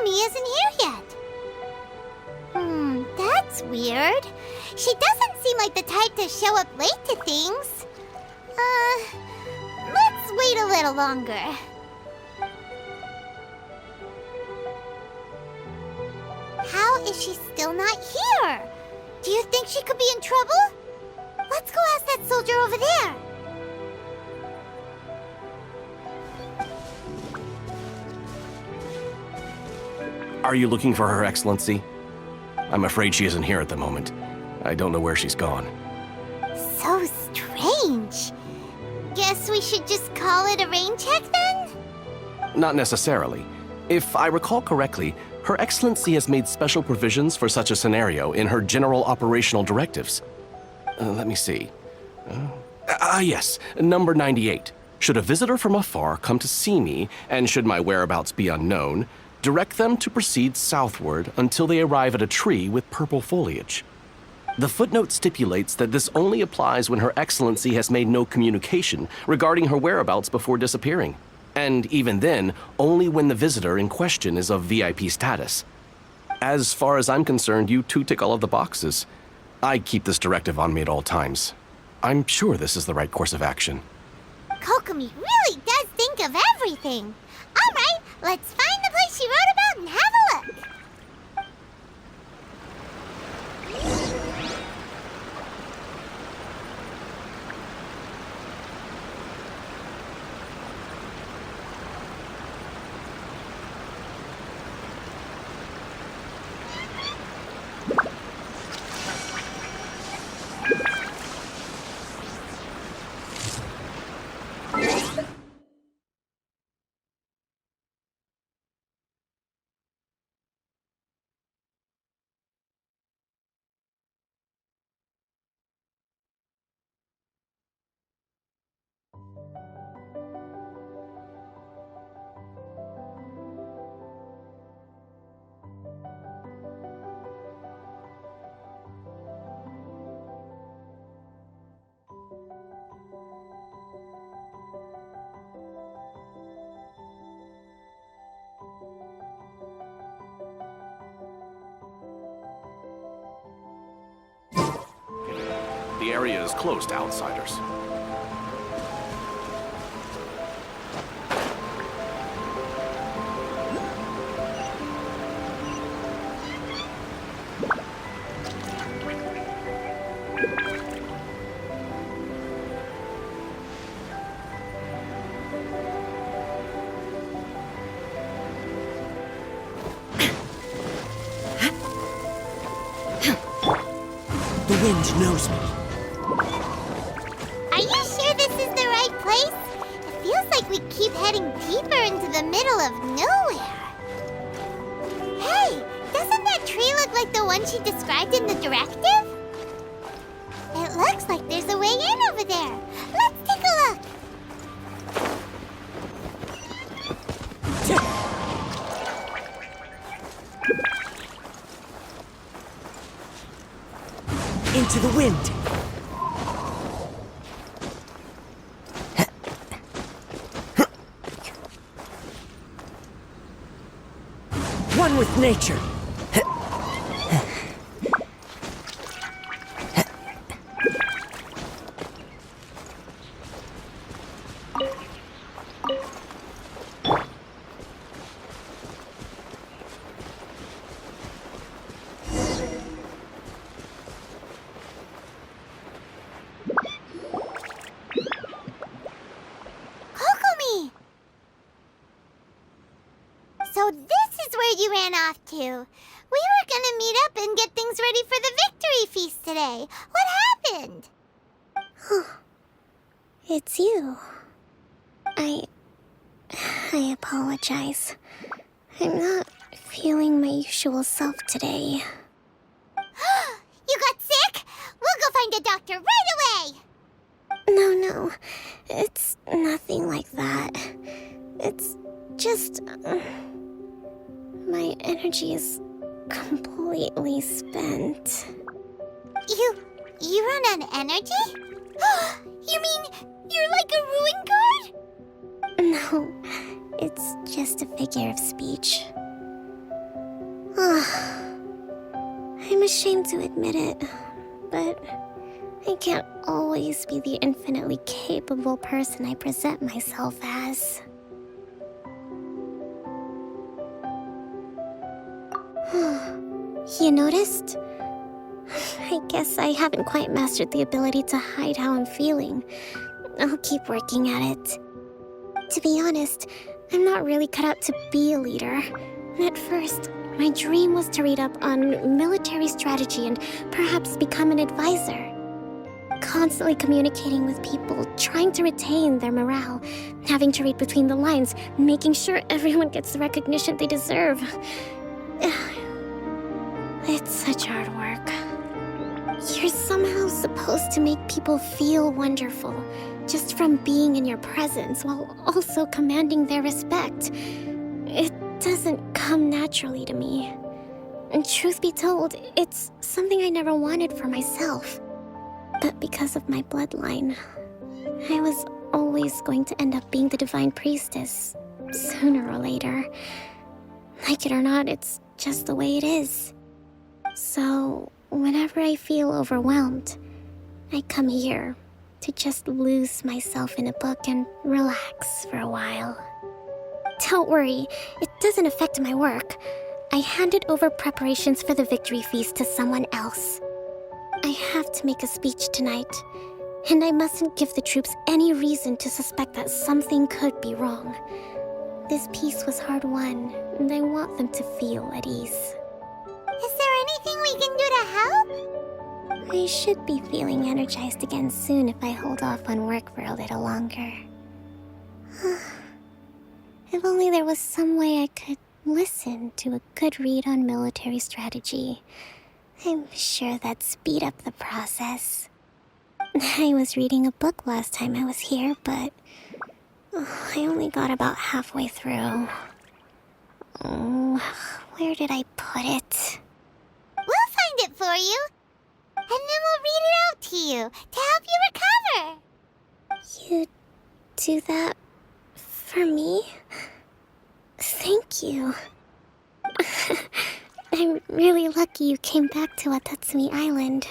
Kokomi isn't here yet. That's weird. She doesn't seem like the type to show up late to things. Let's wait a little longer. How is she still not here? Do you think she could be in trouble? Let's go ask that soldier over there. Are you looking for Her Excellency? I'm afraid she isn't here at the moment. I don't know where she's gone. So strange. Guess we should just call it a rain check then? Not necessarily. If I recall correctly, Her Excellency has made special provisions for such a scenario in her general operational directives. Let me see. Yes, number 98. Should a visitor from afar come to see me, and should my whereabouts be unknown, direct them to proceed southward until they arrive at a tree with purple foliage. The footnote stipulates that this only applies when Her Excellency has made no communication regarding her whereabouts before disappearing, and even then, only when the visitor in question is of VIP status. As far as I'm concerned, you two tick all of the boxes. I keep this directive on me at all times. I'm sure this is the right course of action. Kokomi really does think of everything. All right, let's find the place she wrote about and have a look. The area is closed to outsiders. The wind knows me. Are you sure this is the right place? It feels like we keep heading deeper into the middle of nowhere. Hey, doesn't that tree look like the one she described in the directive? It looks like there's a way in over there. Let's take a look. Into the wind. One with nature. Kokomi! So this is where you ran off to. We were gonna meet up and get things ready for the victory feast today. What happened? It's you. I apologize. I'm not feeling my usual self today. You got sick? We'll go find a doctor right away! No. It's nothing like that. It's just... my energy is completely spent. You run on energy? You mean you're like a ruin guard? No, it's just a figure of speech. ashamed to admit it, but I can't always be the infinitely capable person I present myself as. You noticed? I guess I haven't quite mastered the ability to hide how I'm feeling. I'll keep working at it. To be honest, I'm not really cut out to be a leader. At first, my dream was to read up on military strategy and perhaps become an advisor. Constantly communicating with people, trying to retain their morale, having to read between the lines, making sure everyone gets the recognition they deserve. It's such hard work. You're somehow supposed to make people feel wonderful, just from being in your presence, while also commanding their respect. It doesn't come naturally to me. And truth be told, it's something I never wanted for myself. But because of my bloodline, I was always going to end up being the divine priestess, sooner or later. Like it or not, it's just the way it is. So, whenever I feel overwhelmed, I come here to just lose myself in a book and relax for a while. Don't worry, it doesn't affect my work. I handed over preparations for the victory feast to someone else. I have to make a speech tonight, and I mustn't give the troops any reason to suspect that something could be wrong. This peace was hard won, and I want them to feel at ease. Is there anything we can do to help? I should be feeling energized again soon if I hold off on work for a little longer. If only there was some way I could listen to a good read on military strategy. I'm sure that'd speed up the process. I was reading a book last time I was here, but I only got about halfway through. Where did I put it? We'll find it for you. And then we'll read it out to you to help you recover. You do that for me? Thank you. I'm really lucky you came back to Watatsumi Island.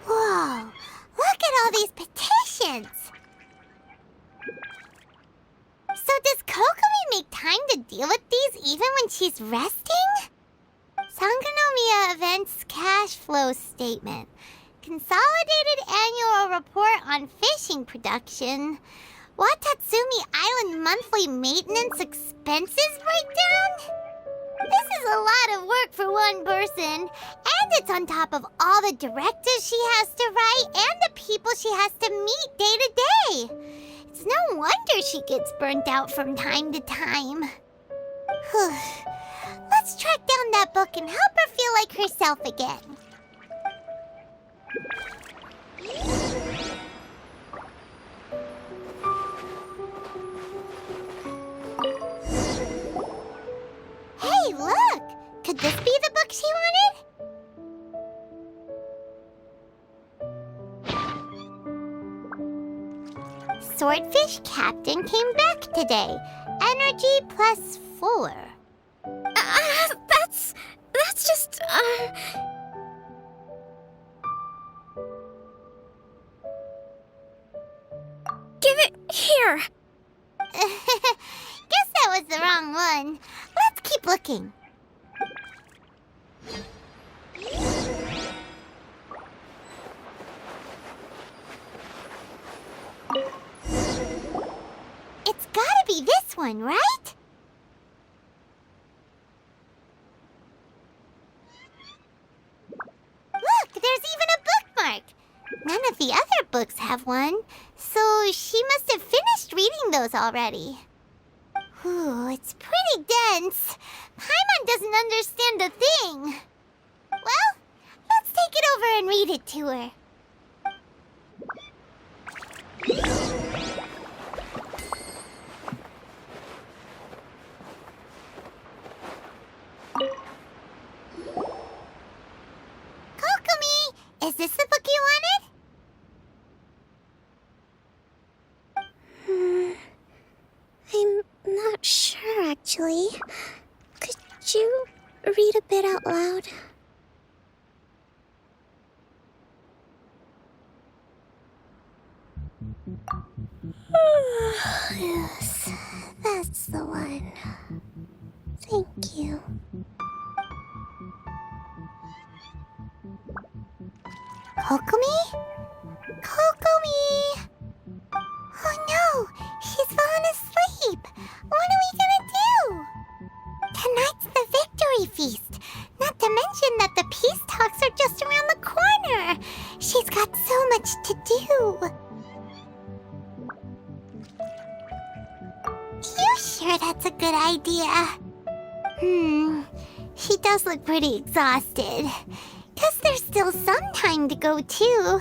Whoa, look at all these petitions. So does Kokomi make time to deal with these even when she's resting? Sangonomiya Events Cash Flow Statement. Consolidated Annual Report on Fishing Production. Watatsumi Island Monthly Maintenance Expenses Breakdown? This is a lot of work for one person. And it's on top of all the directives she has to write and the people she has to meet day to day. It's no wonder she gets burnt out from time to time. Let's track down that book and help her feel like herself again. Hey, look! Could this be the book she wanted? Swordfish Captain came back today. Energy +4. That's just, Give it here! Guess that was the wrong one. Let's keep looking. It's gotta be this one, right? Look, there's even a bookmark. None of the other books have one, so she must have finished reading those already. Ooh, it's pretty dense. Paimon doesn't understand a thing. Well, let's take it over and read it to her. Kokomi, Is this the book you wanted? I'm not sure, actually. Could you read a bit out loud? Yes, that's the one. Thank you. Kokomi? Kokomi! Oh no! She's fallen asleep! What are we gonna do? Tonight's the victory feast! Not to mention that the peace talks are just around the corner! She's got so much to do! You sure that's a good idea? She does look pretty exhausted. Guess there's still some time to go, too.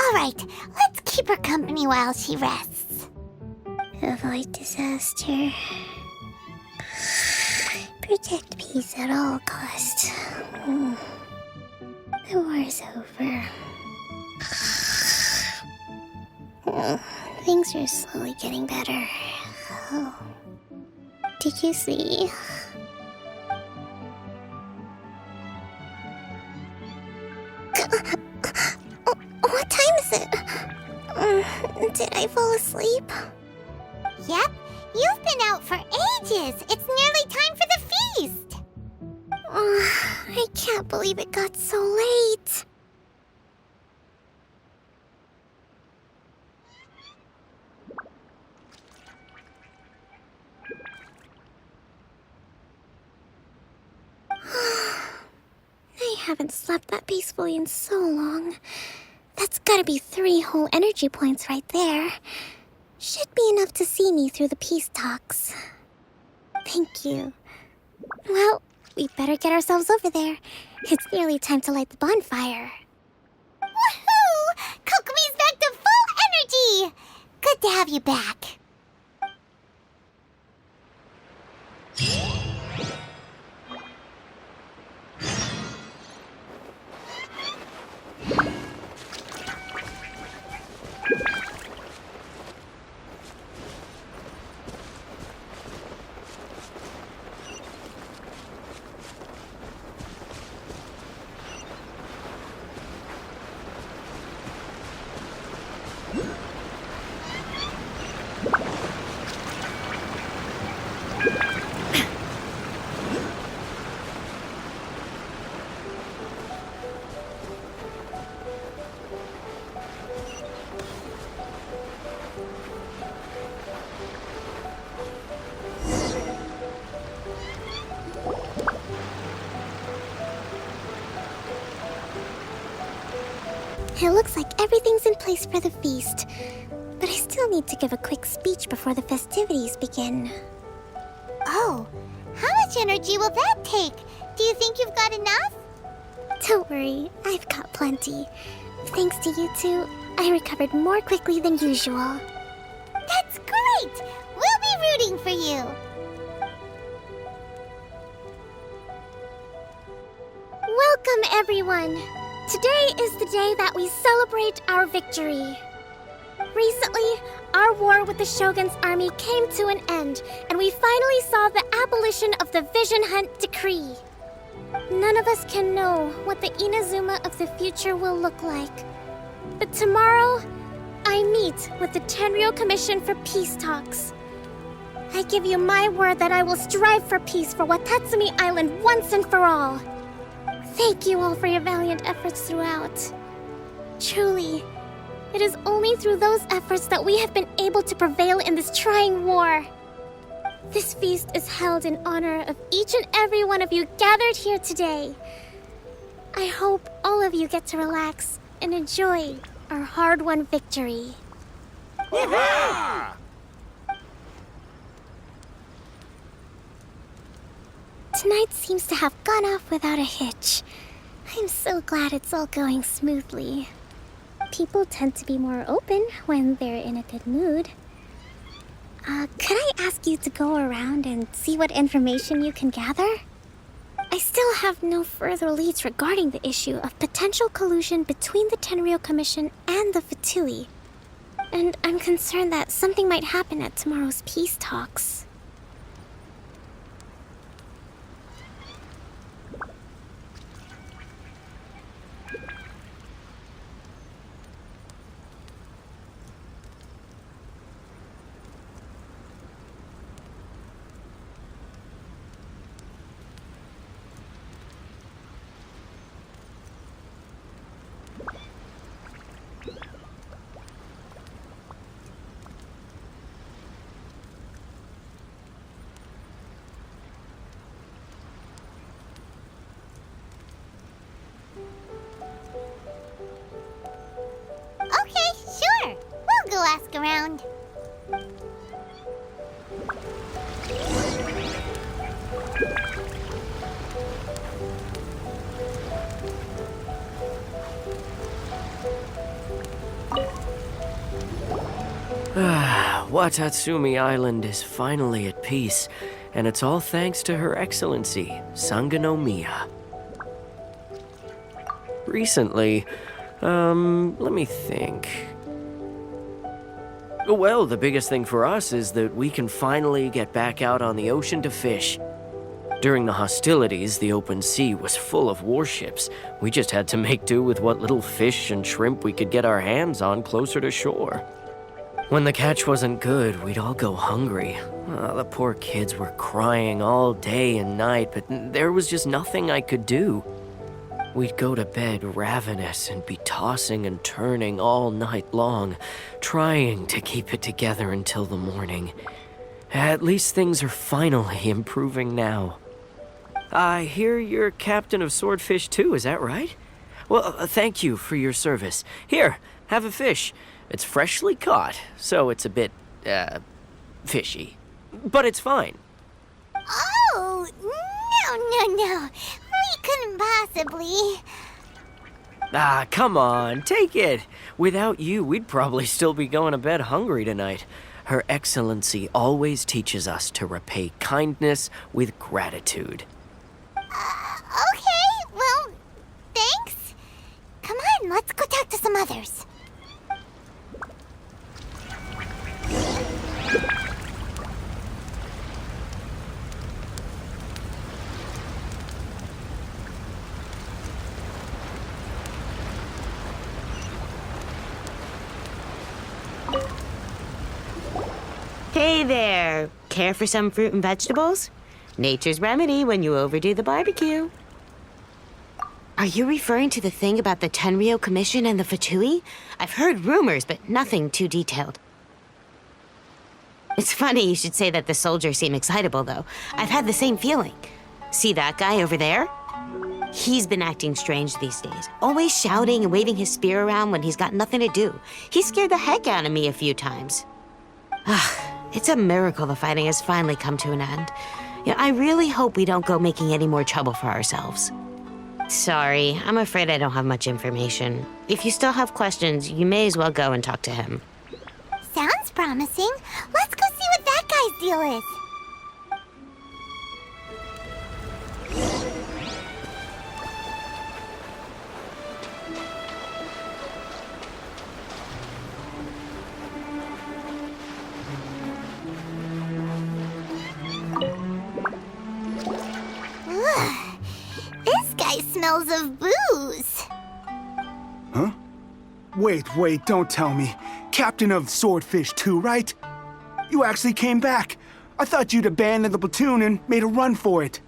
Alright, let's keep her company while she rests. Avoid disaster. Protect peace at all costs. The war's over. Things are slowly getting better. Oh. Did you see? What time is it? Did I fall asleep? Yep, you've been out for ages. It's nearly time for the feast. I can't believe it got so late. I haven't slept that peacefully in so long. That's gotta be 3 whole energy points right there. Should be enough to see me through the peace talks. Thank you. Well, we better get ourselves over there. It's nearly time to light the bonfire. Woohoo! Kokomi's back to full energy! Good to have you back. It looks like everything's in place for the feast. But I still need to give a quick speech before the festivities begin. Oh, how much energy will that take? Do you think you've got enough? Don't worry, I've got plenty. Thanks to you two, I recovered more quickly than usual. That's great! We'll be rooting for you. Welcome, everyone! Today is the day that we celebrate our victory. Recently, our war with the Shogun's army came to an end, and we finally saw the abolition of the Vision Hunt Decree. None of us can know what the Inazuma of the future will look like. But tomorrow, I meet with the Tenryo Commission for Peace Talks. I give you my word that I will strive for peace for Watatsumi Island once and for all. Thank you all for your valiant efforts throughout. Truly, it is only through those efforts that we have been able to prevail in this trying war. This feast is held in honor of each and every one of you gathered here today. I hope all of you get to relax and enjoy our hard-won victory. Tonight seems to have gone off without a hitch. I'm so glad it's all going smoothly. People tend to be more open when they're in a good mood. Could I ask you to go around and see what information you can gather? I still have no further leads regarding the issue of potential collusion between the Tenryou Commission and the Fatui. And I'm concerned that something might happen at tomorrow's peace talks. Okay, sure. We'll go ask around. Watatsumi Island is finally at peace, and it's all thanks to Her Excellency, Sangonomiya. Recently, let me think. Well, the biggest thing for us is that we can finally get back out on the ocean to fish. During the hostilities, the open sea was full of warships. We just had to make do with what little fish and shrimp we could get our hands on closer to shore. When the catch wasn't good, we'd all go hungry. The poor kids were crying all day and night, but there was just nothing I could do. We'd go to bed ravenous and be tossing and turning all night long, trying to keep it together until the morning. At least things are finally improving now. I hear you're captain of Swordfish too, is that right? Well, thank you for your service. Here, have a fish. It's freshly caught, so it's a bit, fishy. But it's fine. Oh, no. We couldn't possibly. Come on, take it. Without you, we'd probably still be going to bed hungry tonight. Her Excellency always teaches us to repay kindness with gratitude. Okay, well, thanks. Come on, let's go talk to some others. Hey there! Care for some fruit and vegetables? Nature's remedy when you overdo the barbecue. Are you referring to the thing about the Tenryou Commission and the Fatui? I've heard rumors, but nothing too detailed. It's funny you should say that the soldiers seem excitable, though. I've had the same feeling. See that guy over there? He's been acting strange these days, always shouting and waving his spear around when he's got nothing to do. He scared the heck out of me a few times. It's a miracle the fighting has finally come to an end. I really hope we don't go making any more trouble for ourselves. Sorry, I'm afraid I don't have much information. If you still have questions, you may as well go and talk to him. Sounds promising. Let's go see what that guy's deal is. Ugh, this guy smells of booze. Huh? Wait, don't tell me. Captain of Swordfish too, right? You actually came back. I thought you'd abandoned the platoon and made a run for it.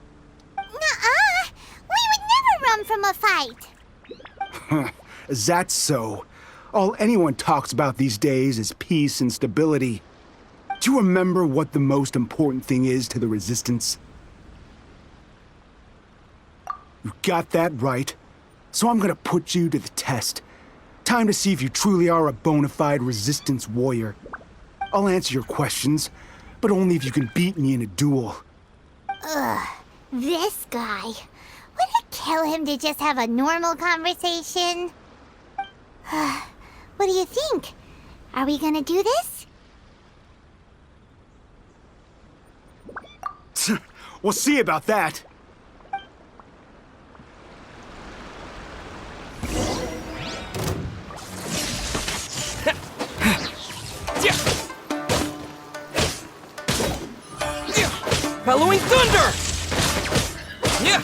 Nuh-uh. We would never run from a fight. Is that so? All anyone talks about these days is peace and stability. Do you remember what the most important thing is to the Resistance? You got that right. So I'm gonna put you to the test. Time to see if you truly are a bona fide Resistance warrior. I'll answer your questions, but only if you can beat me in a duel. Ugh, this guy. Would it kill him to just have a normal conversation? What do you think? Are we gonna do this? We'll see about that. Bellowing thunder! Yeah!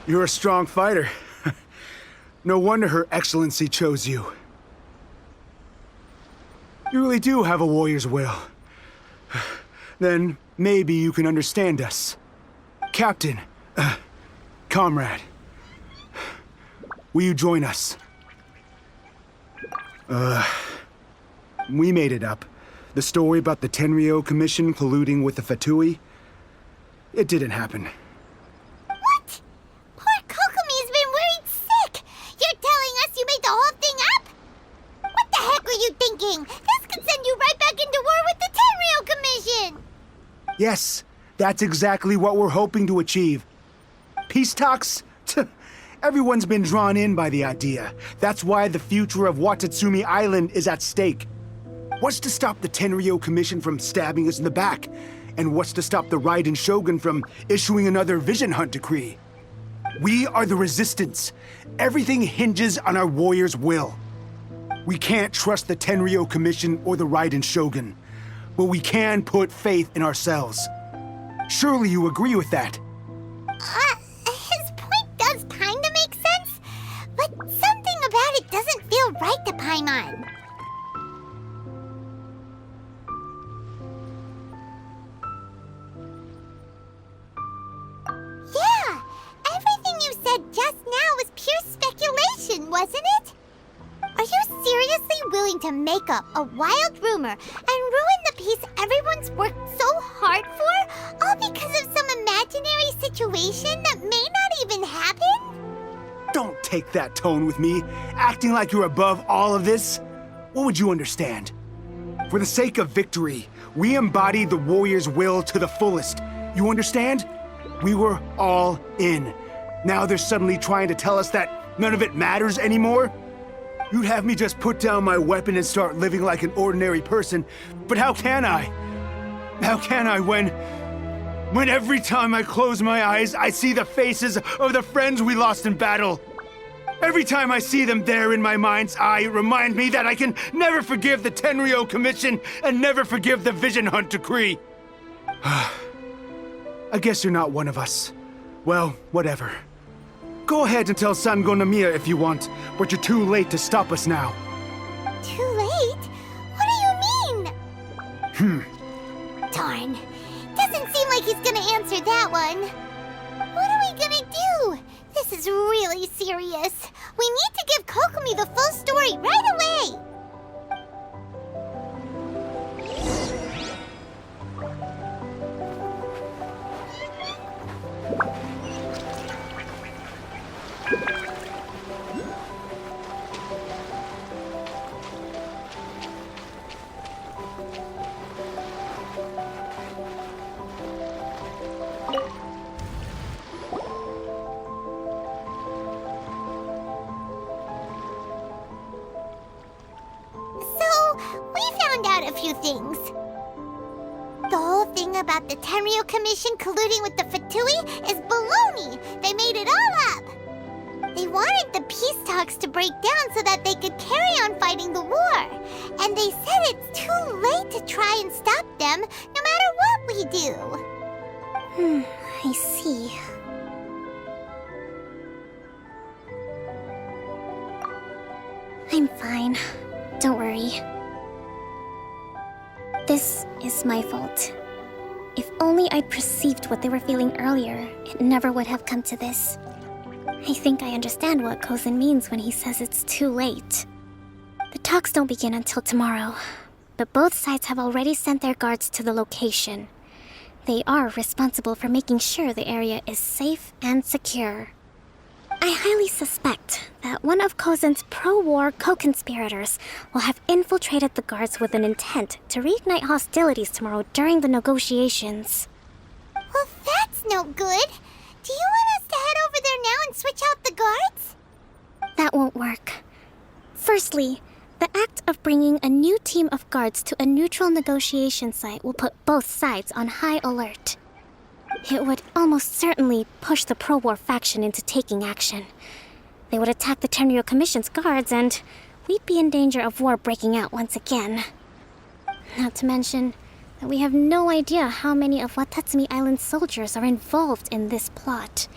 You're a strong fighter. No wonder Her Excellency chose you. You really do have a warrior's will. Then maybe you can understand us. Captain, comrade, will you join us? We made it up. The story about the Tenryo Commission colluding with the Fatui, it didn't happen. What? Poor Kokomi's been worried sick. You're telling us you made the whole thing up? What the heck were you thinking? This could send you right back into war with the Tenryo Commission. Yes, that's exactly what we're hoping to achieve. Peace talks? Everyone's been drawn in by the idea. That's why the future of Watatsumi Island is at stake. What's to stop the Tenryo Commission from stabbing us in the back? And what's to stop the Raiden Shogun from issuing another Vision Hunt decree? We are the Resistance. Everything hinges on our warrior's will. We can't trust the Tenryo Commission or the Raiden Shogun, but we can put faith in ourselves. Surely you agree with that? His point does kinda make sense, but something about it doesn't feel right to Paimon. Yeah, everything you said just now was pure speculation, wasn't it? Are you seriously willing to make up a wild rumor and ruin the peace everyone's worked so hard for, all because of some imaginary situation that may not even happen? Don't take that tone with me, acting like you're above all of this. What would you understand? For the sake of victory, we embodied the warrior's will to the fullest. You understand? We were all in. Now they're suddenly trying to tell us that none of it matters anymore? You'd have me just put down my weapon and start living like an ordinary person, but how can I? How can I when every time I close my eyes, I see the faces of the friends we lost in battle? Every time I see them there in my mind's eye, it reminds me that I can never forgive the Tenryo Commission and never forgive the Vision Hunt decree. I guess you're not one of us. Well, whatever. Go ahead and tell Sangonomiya if you want, but you're too late to stop us now. Too late? What do you mean? Darn. Doesn't seem like he's gonna answer that one. What are we gonna do? This is really serious. We need to give Kokomi the full story right away. A few things. The whole thing about the Tenryo Commission colluding with the Fatui is baloney. They made it all up. They wanted the peace talks to break down so that they could carry on fighting the war. And they said it's too late to try and stop them, no matter what we do. I see. I'm fine. Don't worry. This is my fault. If only I'd perceived what they were feeling earlier, it never would have come to this. I think I understand what Kozan means when he says it's too late. The talks don't begin until tomorrow, but both sides have already sent their guards to the location. They are responsible for making sure the area is safe and secure. I highly suspect that one of Kozan's pro-war co-conspirators will have infiltrated the guards with an intent to reignite hostilities tomorrow during the negotiations. Well, that's no good. Do you want us to head over there now and switch out the guards? That won't work. Firstly, the act of bringing a new team of guards to a neutral negotiation site will put both sides on high alert. It would almost certainly push the pro-war faction into taking action. They would attack the Tenryo Commission's guards, and we'd be in danger of war breaking out once again. Not to mention that we have no idea how many of Watatsumi Island's soldiers are involved in this plot.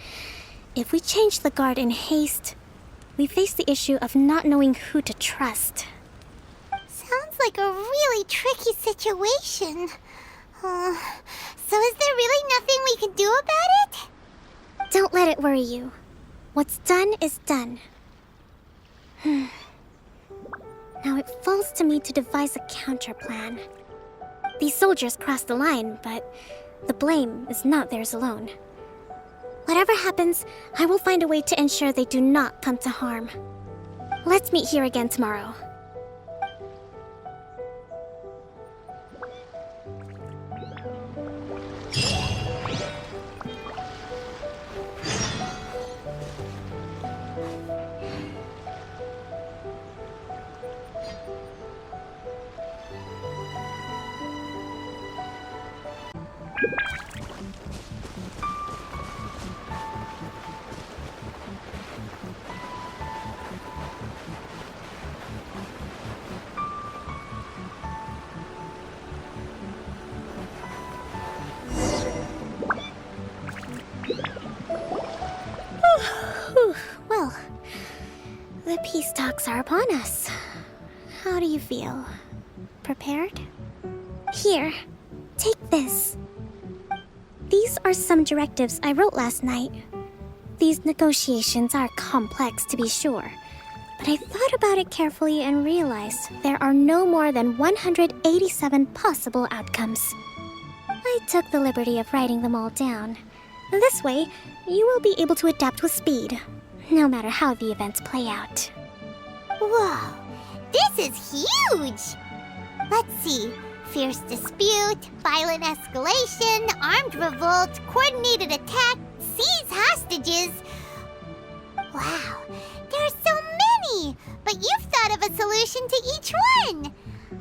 If we change the guard in haste, we face the issue of not knowing who to trust. Sounds like a really tricky situation. So is there really nothing we can do about it? Don't let it worry you. What's done is done. Now it falls to me to devise a counterplan. These soldiers crossed the line, but the blame is not theirs alone. Whatever happens, I will find a way to ensure they do not come to harm. Let's meet here again tomorrow. Well, the peace talks are upon us. How do you feel? Prepared? Here, take this. These are some directives I wrote last night. These negotiations are complex, to be sure, but I thought about it carefully and realized there are no more than 187 possible outcomes. I took the liberty of writing them all down. This way, you will be able to adapt with speed, no matter how the events play out. Whoa, this is huge! Let's see. Fierce dispute, violent escalation, armed revolt, coordinated attack, seize hostages. Wow, there are so many! But you've thought of a solution to each one!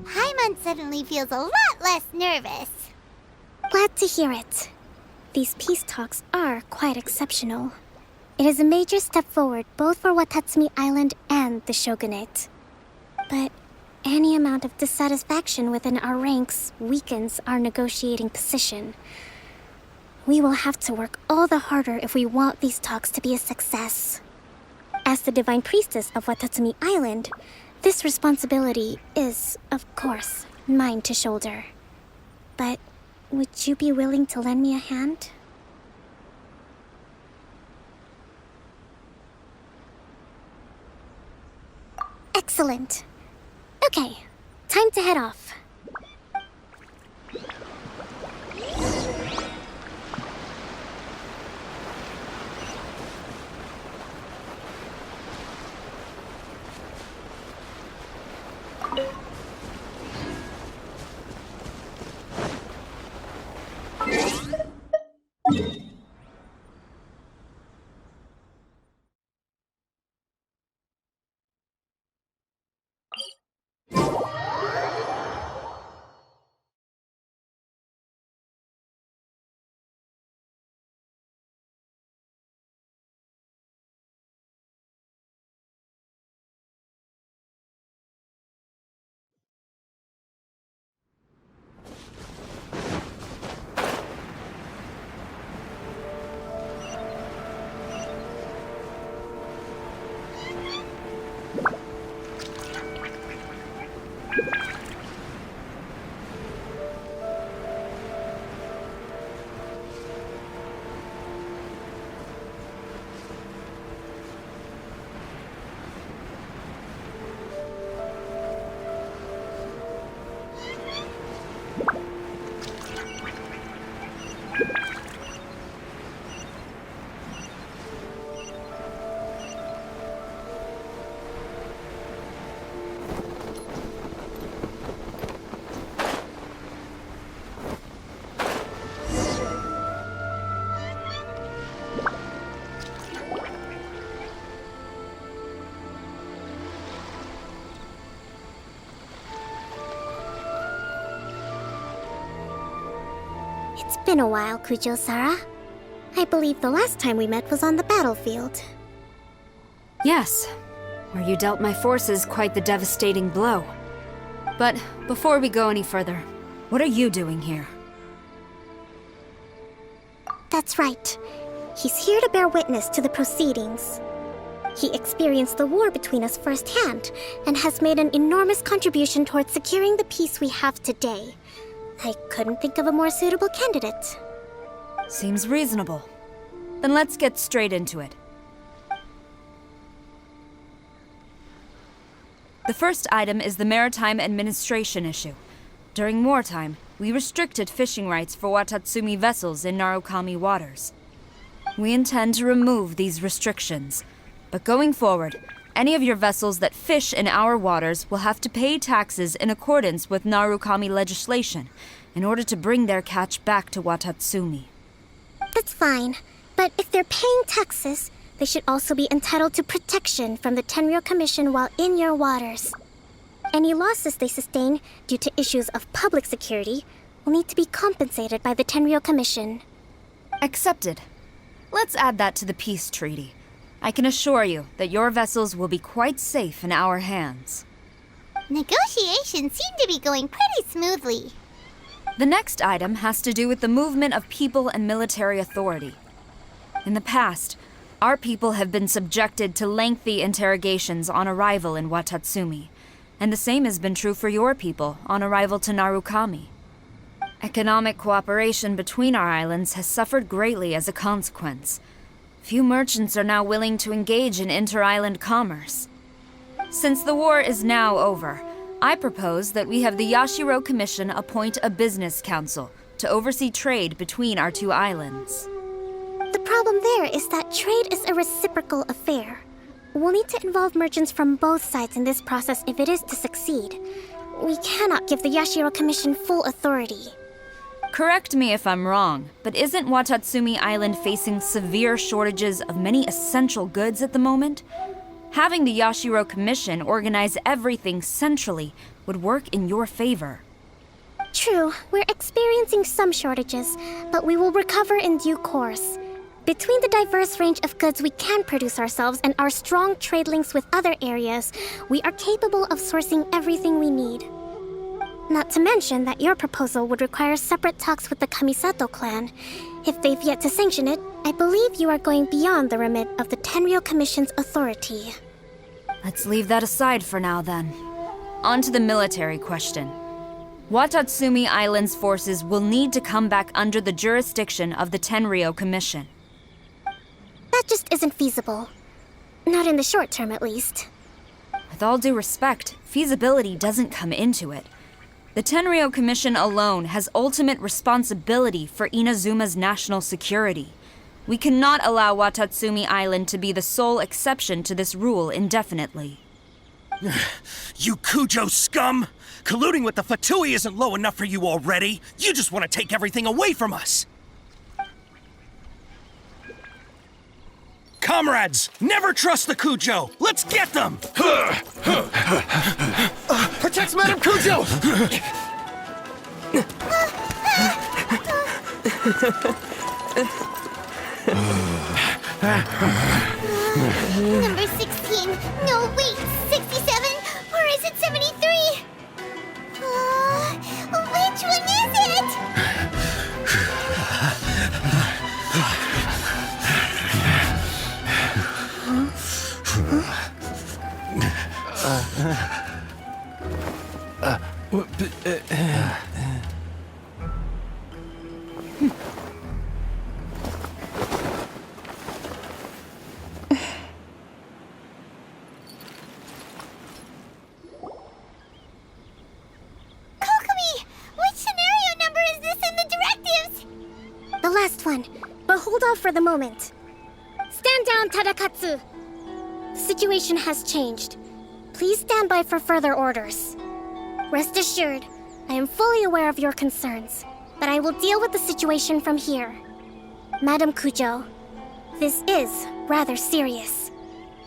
Paimon suddenly feels a lot less nervous. Glad to hear it. These peace talks are quite exceptional. It is a major step forward both for Watatsumi Island and the Shogunate. But any amount of dissatisfaction within our ranks weakens our negotiating position. We will have to work all the harder if we want these talks to be a success. As the Divine Priestess of Watatsumi Island, this responsibility is, of course, mine to shoulder. But would you be willing to lend me a hand? Excellent. Okay, time to head off. It's been a while, Kujo-Sara. I believe the last time we met was on the battlefield. Yes, where you dealt my forces quite the devastating blow. But before we go any further, what are you doing here? That's right. He's here to bear witness to the proceedings. He experienced the war between us firsthand and has made an enormous contribution towards securing the peace we have today. I couldn't think of a more suitable candidate. Seems reasonable. Then let's get straight into it. The first item is the Maritime Administration issue. During wartime, we restricted fishing rights for Watatsumi vessels in Narukami waters. We intend to remove these restrictions, but going forward, any of your vessels that fish in our waters will have to pay taxes in accordance with Narukami legislation in order to bring their catch back to Watatsumi. That's fine, but if they're paying taxes, they should also be entitled to protection from the Tenryou Commission while in your waters. Any losses they sustain due to issues of public security will need to be compensated by the Tenryou Commission. Accepted. Let's add that to the peace treaty. I can assure you that your vessels will be quite safe in our hands. Negotiations seem to be going pretty smoothly. The next item has to do with the movement of people and military authority. In the past, our people have been subjected to lengthy interrogations on arrival in Watatsumi, and the same has been true for your people on arrival to Narukami. Economic cooperation between our islands has suffered greatly as a consequence. Few merchants are now willing to engage in inter-island commerce. Since the war is now over, I propose that we have the Yashiro Commission appoint a business council to oversee trade between our two islands. The problem there is that trade is a reciprocal affair. We'll need to involve merchants from both sides in this process if it is to succeed. We cannot give the Yashiro Commission full authority. Correct me if I'm wrong, but isn't Watatsumi Island facing severe shortages of many essential goods at the moment? Having the Yashiro Commission organize everything centrally would work in your favor. True, we're experiencing some shortages, but we will recover in due course. Between the diverse range of goods we can produce ourselves and our strong trade links with other areas, we are capable of sourcing everything we need. Not to mention that your proposal would require separate talks with the Kamisato clan. If they've yet to sanction it, I believe you are going beyond the remit of the Tenryou Commission's authority. Let's leave that aside for now, then. On to the military question. Watatsumi Island's forces will need to come back under the jurisdiction of the Tenryou Commission. That just isn't feasible. Not in the short term, at least. With all due respect, feasibility doesn't come into it. The Tenryou Commission alone has ultimate responsibility for Inazuma's national security. We cannot allow Watatsumi Island to be the sole exception to this rule indefinitely. You Kujo scum! Colluding with the Fatui isn't low enough for you already! You just want to take everything away from us! Comrades, never trust the Kujo! Let's get them! Protect Madame Kujo! Number 16. No, wait. 67? Or is it 73? Which one is it? Kokomi! Which scenario number is this in the directives? The last one, but hold off for the moment. Stand down, Tadakatsu! The situation has changed. Please stand by for further orders. Rest assured, I am fully aware of your concerns, but I will deal with the situation from here. Madam Kujo, this is rather serious.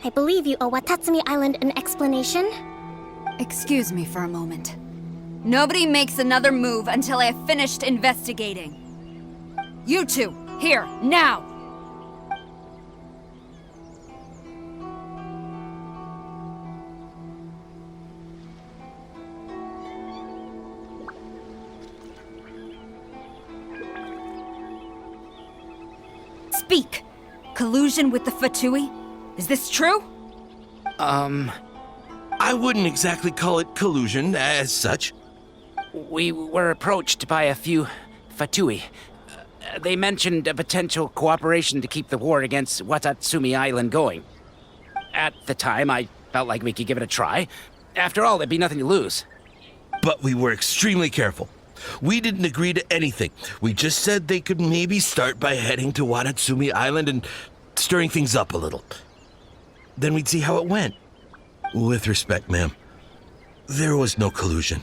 I believe you owe Watatsumi Island an explanation. Excuse me for a moment. Nobody makes another move until I have finished investigating. You two, here, now! Speak! Collusion with the Fatui? Is this true? I wouldn't exactly call it collusion as such. We were approached by a few Fatui. They mentioned a potential cooperation to keep the war against Watatsumi Island going. At the time, I felt like we could give it a try. After all, there'd be nothing to lose. But we were extremely careful. We didn't agree to anything. We just said they could maybe start by heading to Watatsumi Island and stirring things up a little. Then we'd see how it went. With respect, ma'am, there was no collusion.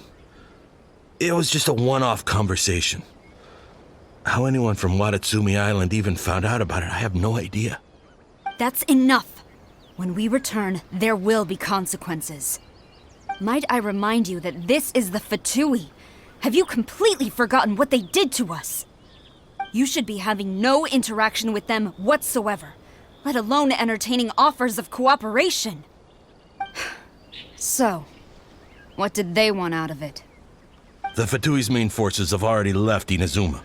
It was just a one-off conversation. How anyone from Watatsumi Island even found out about it, I have no idea. That's enough. When we return, there will be consequences. Might I remind you that this is the Fatui? Have you completely forgotten what they did to us? You should be having no interaction with them whatsoever, let alone entertaining offers of cooperation. So, what did they want out of it? The Fatui's main forces have already left Inazuma.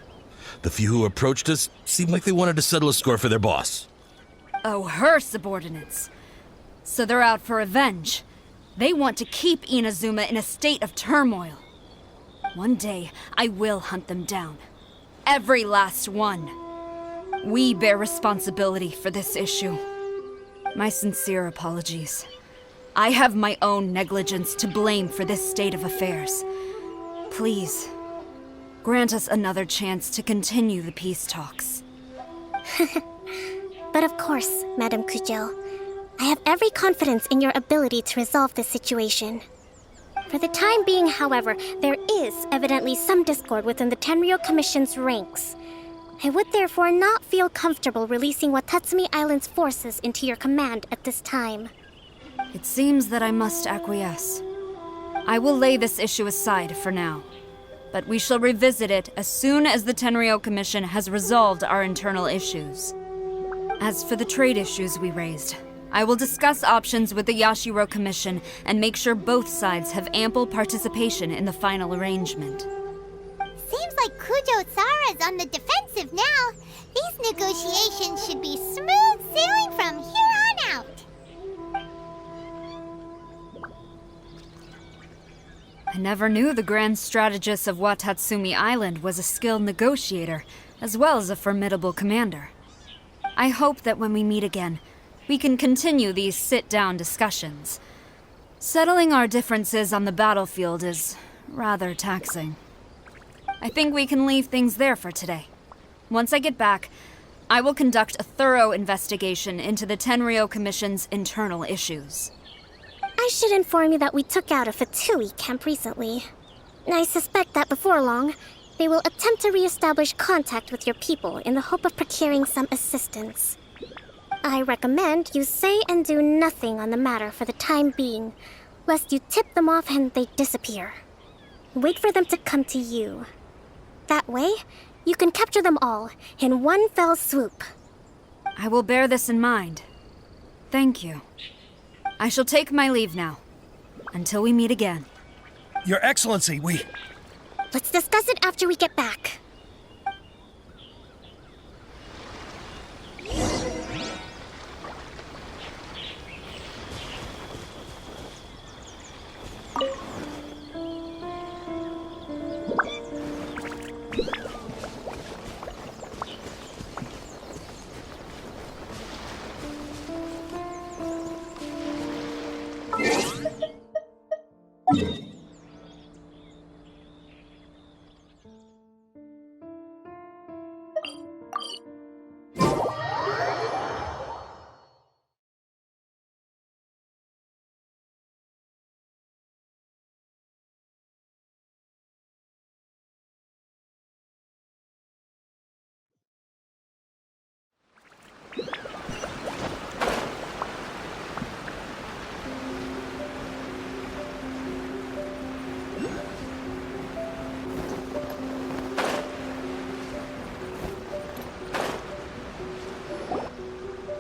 The few who approached us seemed like they wanted to settle a score for their boss. Oh, her subordinates. So they're out for revenge. They want to keep Inazuma in a state of turmoil. One day, I will hunt them down. Every last one. We bear responsibility for this issue. My sincere apologies. I have my own negligence to blame for this state of affairs. Please, grant us another chance to continue the peace talks. But of course, Madam Kujo, I have every confidence in your ability to resolve this situation. For the time being, however, there is evidently some discord within the Tenryou Commission's ranks. I would therefore not feel comfortable releasing Watatsumi Island's forces into your command at this time. It seems that I must acquiesce. I will lay this issue aside for now, but we shall revisit it as soon as the Tenryou Commission has resolved our internal issues. As for the trade issues we raised, I will discuss options with the Yashiro Commission and make sure both sides have ample participation in the final arrangement. Seems like Kujo-sara's on the defensive now. These negotiations should be smooth sailing from here on out. I never knew the grand strategist of Watatsumi Island was a skilled negotiator, as well as a formidable commander. I hope that when we meet again, we can continue these sit-down discussions. Settling our differences on the battlefield is rather taxing. I think we can leave things there for today. Once I get back, I will conduct a thorough investigation into the Tenryou Commission's internal issues. I should inform you that we took out a Fatui camp recently. I suspect that before long, they will attempt to re-establish contact with your people in the hope of procuring some assistance. I recommend you say and do nothing on the matter for the time being, lest you tip them off and they disappear. Wait for them to come to you. That way, you can capture them all in one fell swoop. I will bear this in mind. Thank you. I shall take my leave now. Until we meet again. Your Excellency, Let's discuss it after we get back.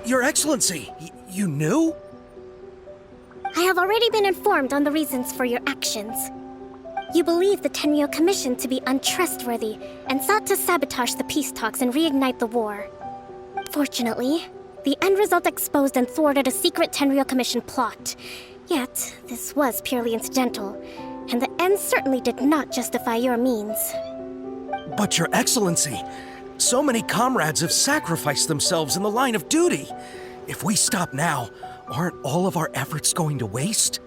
Your Excellency, you knew? I have already been informed on the reasons for your actions. You believe the Tenryou Commission to be untrustworthy and sought to sabotage the peace talks and reignite the war. Unfortunately, the end result exposed and thwarted a secret Tenryou Commission plot. Yet, this was purely incidental, and the end certainly did not justify your means. But Your Excellency, so many comrades have sacrificed themselves in the line of duty. If we stop now, aren't all of our efforts going to waste?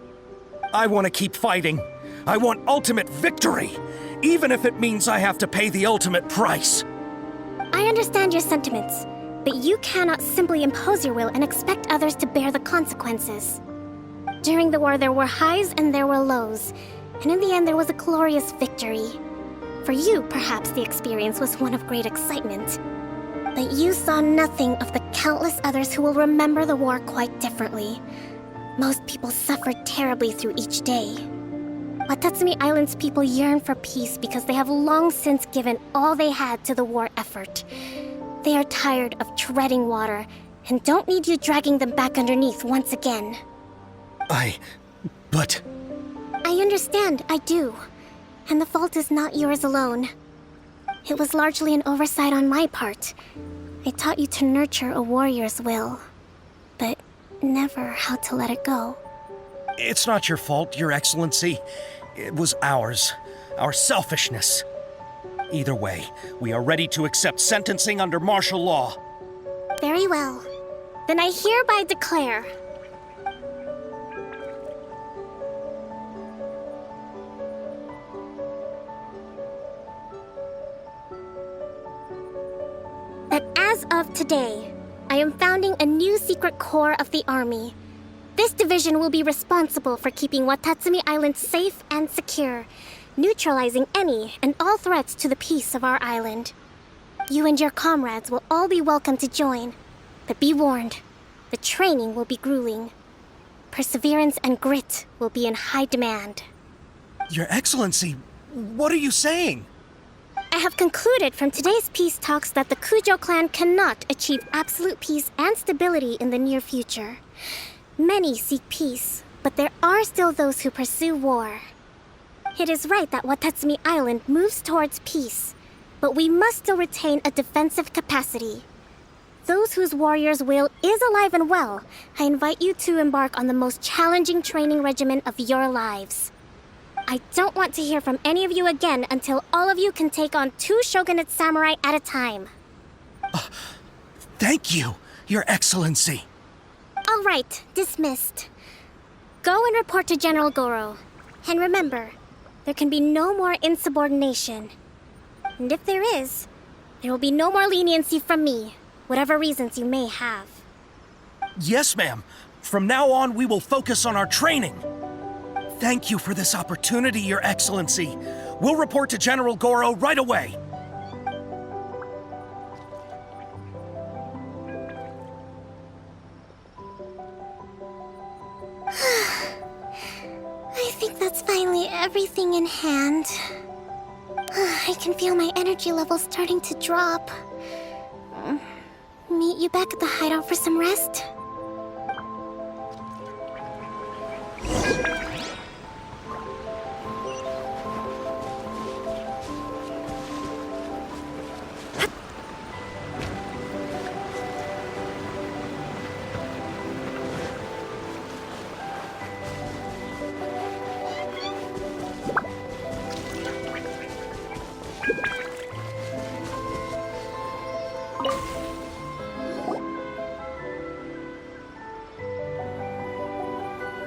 I want to keep fighting. I want ultimate victory, even if it means I have to pay the ultimate price. I understand your sentiments, but you cannot simply impose your will and expect others to bear the consequences. During the war, there were highs and there were lows, and in the end, there was a glorious victory. For you, perhaps the experience was one of great excitement. But you saw nothing of the countless others who will remember the war quite differently. Most people suffered terribly through each day. Watatsumi Island's people yearn for peace because they have long since given all they had to the war effort. They are tired of treading water and don't need you dragging them back underneath once again. But... I understand, I do. And the fault is not yours alone. It was largely an oversight on my part. I taught you to nurture a warrior's will, but never how to let it go. It's not your fault, Your Excellency. It was ours. Our selfishness. Either way, we are ready to accept sentencing under martial law. Very well. Then I hereby declare... that as of today, I am founding a new secret corps of the army. This division will be responsible for keeping Watatsumi Island safe and secure, neutralizing any and all threats to the peace of our island. You and your comrades will all be welcome to join, but be warned, the training will be grueling. Perseverance and grit will be in high demand. Your Excellency, what are you saying? I have concluded from today's peace talks that the Kujo clan cannot achieve absolute peace and stability in the near future. Many seek peace, but there are still those who pursue war. It is right that Watatsumi Island moves towards peace, but we must still retain a defensive capacity. Those whose warrior's will is alive and well, I invite you to embark on the most challenging training regimen of your lives. I don't want to hear from any of you again until all of you can take on 2 shogunate samurai at a time. Thank you, Your Excellency. All right, dismissed. Go and report to General Goro. And remember, there can be no more insubordination. And if there is, there will be no more leniency from me, whatever reasons you may have. Yes, ma'am. From now on, we will focus on our training. Thank you for this opportunity, Your Excellency. We'll report to General Goro right away. I think that's finally everything in hand. I can feel my energy levels starting to drop. Meet you back at the hideout for some rest?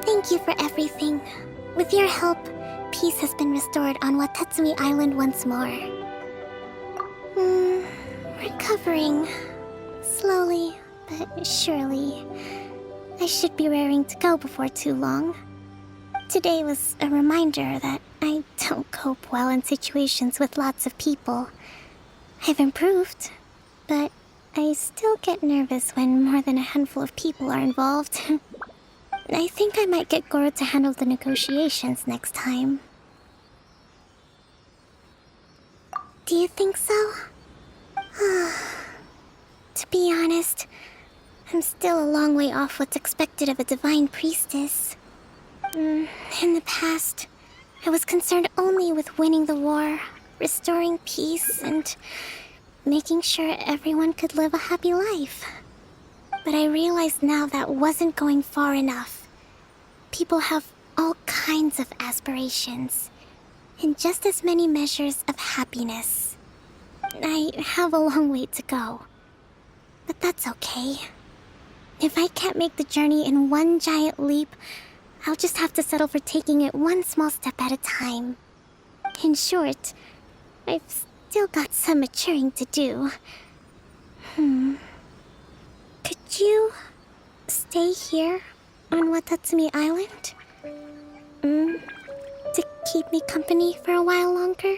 Thank you for everything. With your help, peace has been restored on Watatsumi Island once more. Recovering. Slowly, but surely. I should be raring to go before too long. Today was a reminder that I don't cope well in situations with lots of people. I've improved, but I still get nervous when more than a handful of people are involved. I think I might get Goro to handle the negotiations next time. Do you think so? To be honest, I'm still a long way off what's expected of a divine priestess. In the past, I was concerned only with winning the war, restoring peace, and making sure everyone could live a happy life. But I realized now that wasn't going far enough. People have all kinds of aspirations, and just as many measures of happiness. I have a long way to go, but that's okay. If I can't make the journey in one giant leap, I'll just have to settle for taking it one small step at a time. In short, I've still got some maturing to do. Could you stay here on Watatsumi Island? To keep me company for a while longer?